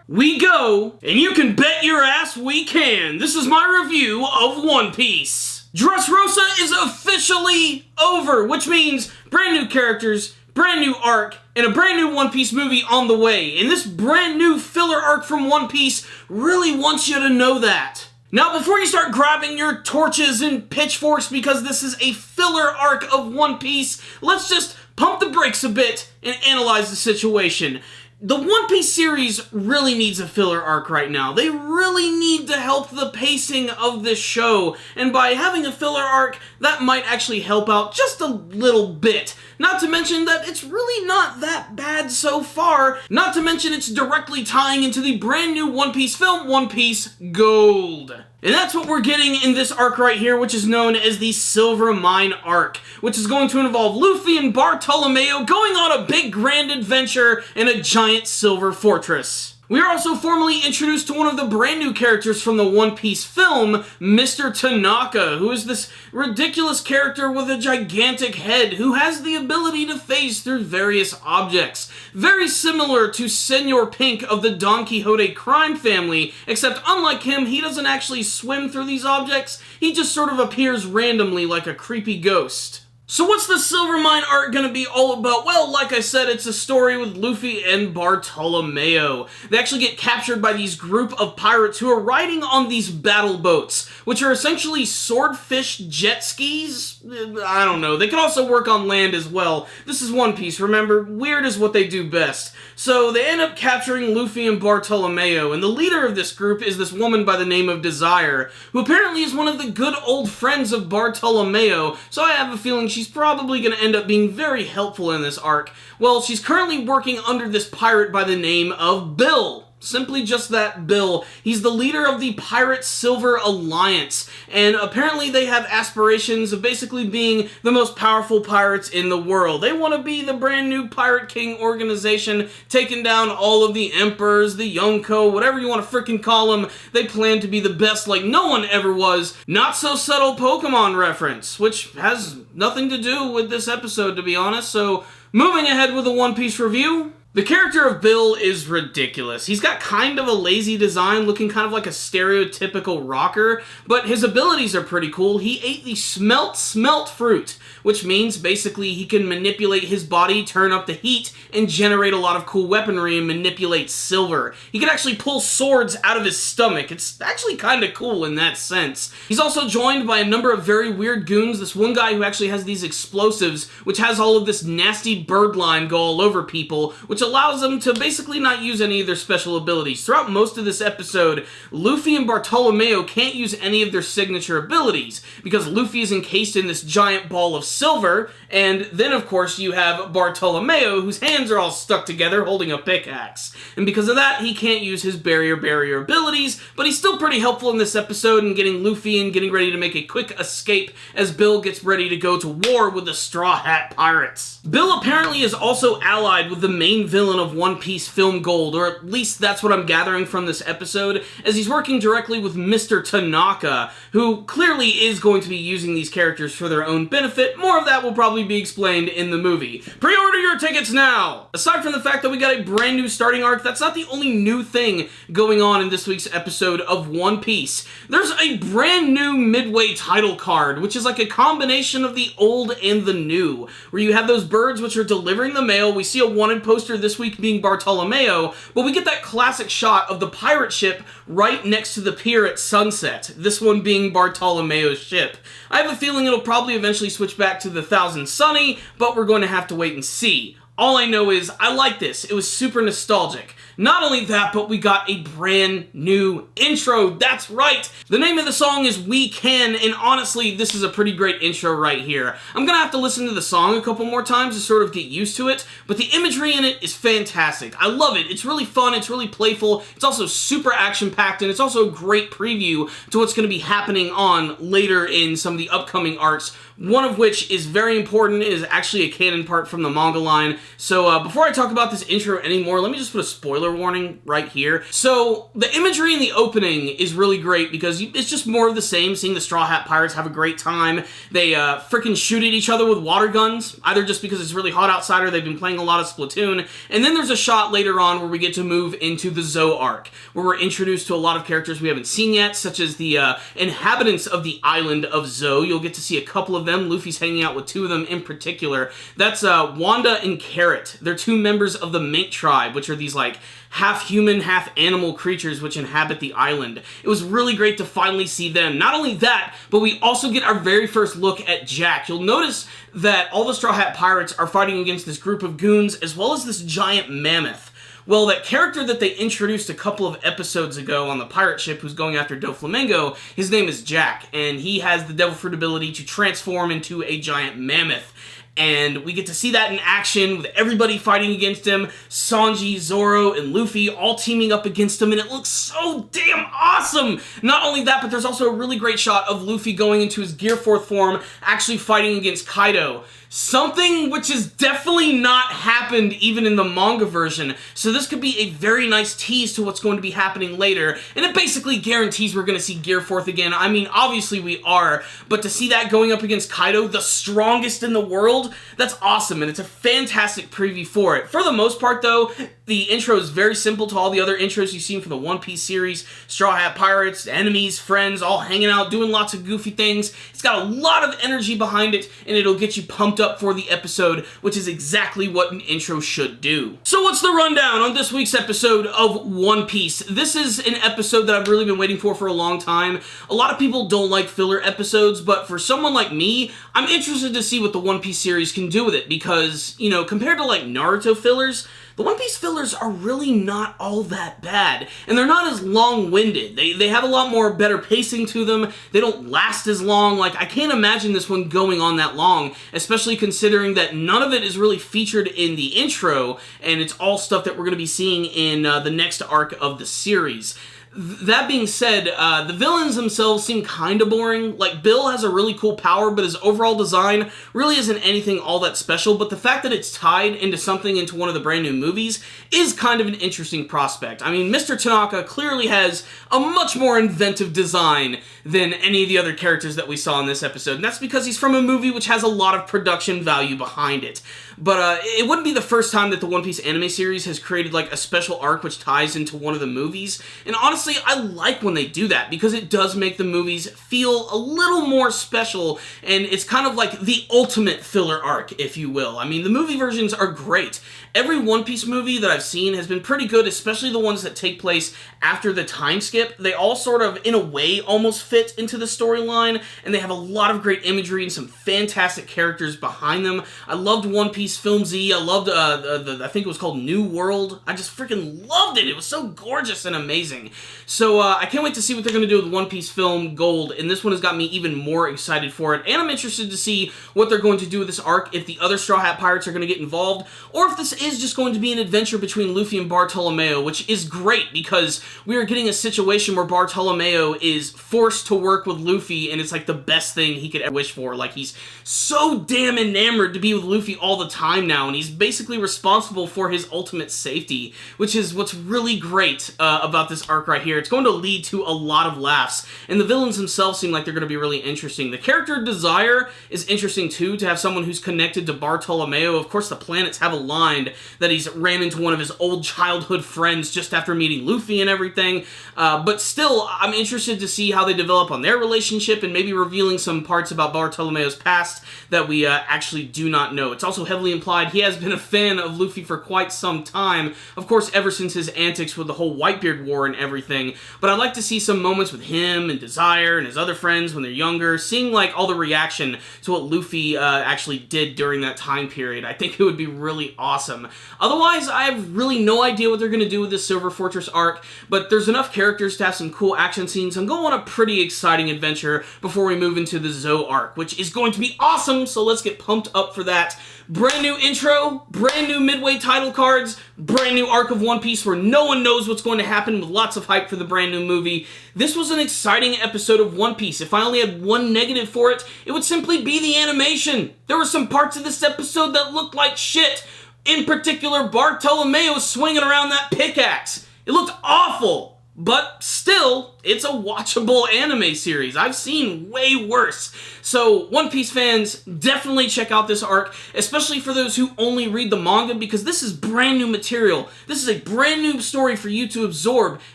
we go, and you can bet your ass we can. This is my review of One Piece. Dressrosa is officially over, which means brand new characters, brand new arc, and a brand new One Piece movie on the way. And this brand new filler arc from One Piece really wants you to know that. Now, before you start grabbing your torches and pitchforks because this is a filler arc of One Piece, let's just pump the brakes a bit and analyze the situation. The One Piece series really needs a filler arc right now. They really need to help the pacing of this show, and by having a filler arc, that might actually help out just a little bit. Not to mention that it's really not that bad so far, not to mention it's directly tying into the brand new One Piece film, One Piece Gold. And that's what we're getting in this arc right here, which is known as the Silver Mine arc, which is going to involve Luffy and Bartolomeo going on a big grand adventure in a giant silver fortress. We are also formally introduced to one of the brand new characters from the One Piece film, Mr. Tanaka, who is this ridiculous character with a gigantic head who has the ability to phase through various objects. Very similar to Senor Pink of the Don Quixote crime family, except unlike him, he doesn't actually swim through these objects, he just sort of appears randomly like a creepy ghost. So what's the Silver Mine arc gonna be all about? Well, like I said, it's a story with Luffy and Bartolomeo. They actually get captured by these group of pirates who are riding on these battle boats, which are essentially swordfish jet skis? I don't know. They can also work on land as well. This is One Piece, remember? Weird is what they do best. So they end up capturing Luffy and Bartolomeo, and the leader of this group is this woman by the name of Desire, who apparently is one of the good old friends of Bartolomeo, so I have a feeling she's probably going to end up being very helpful in this arc. Well, she's currently working under this pirate by the name of Bill. Simply just that, Bill. He's the leader of the Pirate Silver Alliance, and apparently they have aspirations of basically being the most powerful pirates in the world. They want to be the brand new Pirate King organization, taking down all of the emperors, the Yonko, whatever you want to frickin' call them. They plan to be the best like no one ever was. Not so subtle Pokemon reference, which has nothing to do with this episode, to be honest. So, moving ahead with the One Piece review. The character of Bill is ridiculous. He's got kind of a lazy design, looking kind of like a stereotypical rocker, but his abilities are pretty cool. He ate the smelt fruit, which means basically he can manipulate his body, turn up the heat, and generate a lot of cool weaponry and manipulate silver. He can actually pull swords out of his stomach. It's actually kind of cool in that sense. He's also joined by a number of very weird goons. This one guy who actually has these explosives, which has all of this nasty bird line go all over people, which allows them to basically not use any of their special abilities. Throughout most of this episode, Luffy and Bartolomeo can't use any of their signature abilities, because Luffy is encased in this giant ball of silver, and then of course you have Bartolomeo, whose hands are all stuck together holding a pickaxe. And because of that, he can't use his barrier abilities, but he's still pretty helpful in this episode in getting Luffy and getting ready to make a quick escape as Bill gets ready to go to war with the Straw Hat Pirates. Bill apparently is also allied with the main villain of One Piece Film Gold, or at least that's what I'm gathering from this episode, as he's working directly with Mr. Tanaka, who clearly is going to be using these characters for their own benefit. More of that will probably be explained in the movie. Pre-order your tickets now! Aside from the fact that we got a brand new starting arc, that's not the only new thing going on in this week's episode of One Piece. There's a brand new midway title card, which is like a combination of the old and the new, where you have those birds which are delivering the mail. We see a wanted poster this week being Bartolomeo, but we get that classic shot of the pirate ship right next to the pier at sunset, this one being Bartolomeo's ship. I have a feeling it'll probably eventually switch back to the Thousand Sunny, but we're going to have to wait and see. All I know is, I like this. It was super nostalgic. Not only that, but we got a brand new intro. That's right! The name of the song is We Can, and honestly, this is a pretty great intro right here. I'm gonna have to listen to the song a couple more times to sort of get used to it, but the imagery in it is fantastic. I love it. It's really fun, it's really playful, it's also super action-packed, and it's also a great preview to what's gonna be happening on later in some of the upcoming arcs, one of which is very important, is actually a canon part from the manga line. So before I talk about this intro anymore, let me just put a spoiler spoiler warning right here. So the imagery in the opening is really great because it's just more of the same, seeing the Straw Hat Pirates have a great time. They freaking shoot at each other with water guns, either just because it's really hot outside or they've been playing a lot of Splatoon. And then there's a shot later on where we get to move into the Zoe arc, where we're introduced to a lot of characters we haven't seen yet, such as the inhabitants of the island of Zoe. You'll get to see a couple of them. Luffy's hanging out with two of them in particular. That's Wanda and Carrot. They're two members of the Mink tribe, which are these like half-human, half-animal creatures which inhabit the island. It was really great to finally see them. Not only that, but we also get our very first look at Jack. You'll notice that all the Straw Hat Pirates are fighting against this group of goons, as well as this giant mammoth. Well, that character that they introduced a couple of episodes ago on the pirate ship who's going after Doflamingo, his name is Jack, and he has the Devil Fruit ability to transform into a giant mammoth. And we get to see that in action with everybody fighting against him, Sanji, Zoro, and Luffy all teaming up against him, and it looks so damn awesome! Not only that, but there's also a really great shot of Luffy going into his Gear 4th form, actually fighting against Kaido. Something which has definitely not happened even in the manga version, so this could be a very nice tease to what's going to be happening later, and it basically guarantees we're going to see Gear 4th again. I mean, obviously we are, but to see that going up against Kaido, the strongest in the world, that's awesome, and it's a fantastic preview for it. For the most part, though, the intro is very simple to all the other intros you've seen for the One Piece series. Straw Hat Pirates, enemies, friends, all hanging out, doing lots of goofy things. It's got a lot of energy behind it, and it'll get you pumped up for the episode, which is exactly what an intro should do. So what's the rundown on this week's episode of One Piece? This is an episode that I've really been waiting for a long time. A lot of people don't like filler episodes, but for someone like me, I'm interested to see what the One Piece series can do with it, because, you know, compared to like Naruto fillers, the One Piece fillers are really not all that bad, and they're not as long-winded. They have a lot more better pacing to them. They don't last as long. Like, I can't imagine this one going on that long, especially considering that none of it is really featured in the intro, and it's all stuff that we're going to be seeing in the next arc of the series. That being said, the villains themselves seem kind of boring. Like, Bill has a really cool power, but his overall design really isn't anything all that special, but the fact that it's tied into something into one of the brand new movies is kind of an interesting prospect. I mean, Mr. Tanaka clearly has a much more inventive design than any of the other characters that we saw in this episode, and that's because he's from a movie which has a lot of production value behind it. But it wouldn't be the first time that the One Piece anime series has created like a special arc which ties into one of the movies, and honestly, I like when they do that because it does make the movies feel a little more special, and it's kind of like the ultimate filler arc, if you will. I mean, the movie versions are great. Every One Piece movie that I've seen has been pretty good, especially the ones that take place after the time skip. They all sort of, in a way, almost fit into the storyline, and they have a lot of great imagery and some fantastic characters behind them. I loved One Piece Film Z. I loved, I think it was called New World. I just freaking loved it. It was so gorgeous and amazing. So I can't wait to see what they're going to do with One Piece Film Gold, and this one has got me even more excited for it, and I'm interested to see what they're going to do with this arc, if the other Straw Hat Pirates are going to get involved, or if this is just going to be an adventure between Luffy and Bartolomeo, which is great, because we are getting a situation where Bartolomeo is forced to work with Luffy, and it's like the best thing he could ever wish for. Like, he's so damn enamored to be with Luffy all the time now, and he's basically responsible for his ultimate safety, which is what's really great about this arc right here. It's going to lead to a lot of laughs, and the villains themselves seem like they're going to be really interesting. The character Desire is interesting too, to have someone who's connected to Bartolomeo. Of course, the planets have aligned that he's ran into one of his old childhood friends just after meeting Luffy and everything, but still, I'm interested to see how they develop on their relationship, and maybe revealing some parts about Bartolomeo's past that we actually do not know. It's also heavily implied he has been a fan of Luffy for quite some time, of course, ever since his antics with the whole Whitebeard War and everything, but I'd like to see some moments with him and Desire and his other friends when they're younger, seeing like all the reaction to what Luffy actually did during that time period. I think it would be really awesome. Otherwise, I have really no idea what they're going to do with this Silver Fortress arc, but there's enough characters to have some cool action scenes and go on a pretty exciting adventure before we move into the Zoe arc, which is going to be awesome, so let's get pumped up for that. Brand new intro, brand new midway title cards, brand new arc of One Piece where no one knows what's going to happen, with lots of hype for the brand new movie. This was an exciting episode of One Piece. If I only had one negative for it, it would simply be the animation. There were some parts of this episode that looked like shit. In particular, Bartolomeo swinging around that pickaxe. It looked awful. But still, it's a watchable anime series. I've seen way worse. So, One Piece fans, definitely check out this arc, especially for those who only read the manga, because this is brand new material. This is a brand new story for you to absorb,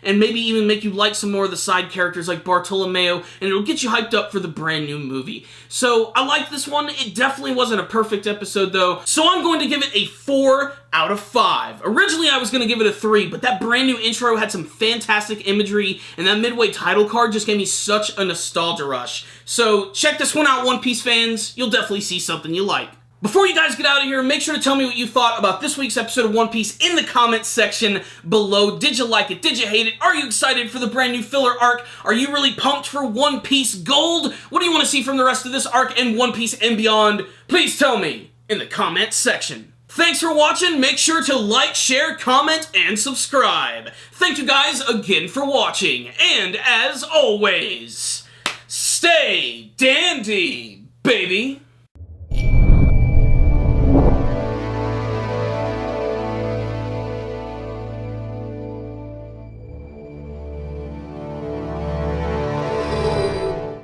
and maybe even make you like some more of the side characters like Bartolomeo, and it'll get you hyped up for the brand new movie. So, I like this one. It definitely wasn't a perfect episode, though, so I'm going to give it a 4 out of 5. Originally, I was going to give it a 3, but that brand new intro had some fantastic imagery, and that midway title card just gave me such a nostalgia rush. So check this one out, One Piece fans. You'll definitely see something you like. Before you guys get out of here, make sure to tell me what you thought about this week's episode of One Piece in the comments section below. Did you like it? Did you hate it? Are you excited for the brand new filler arc? Are you really pumped for One Piece Gold? What do you want to see from the rest of this arc and One Piece and beyond? Please tell me in the comments section. Thanks for watching. Make sure to like, share, comment, and subscribe. Thank you guys again for watching. And as always, stay dandy, baby.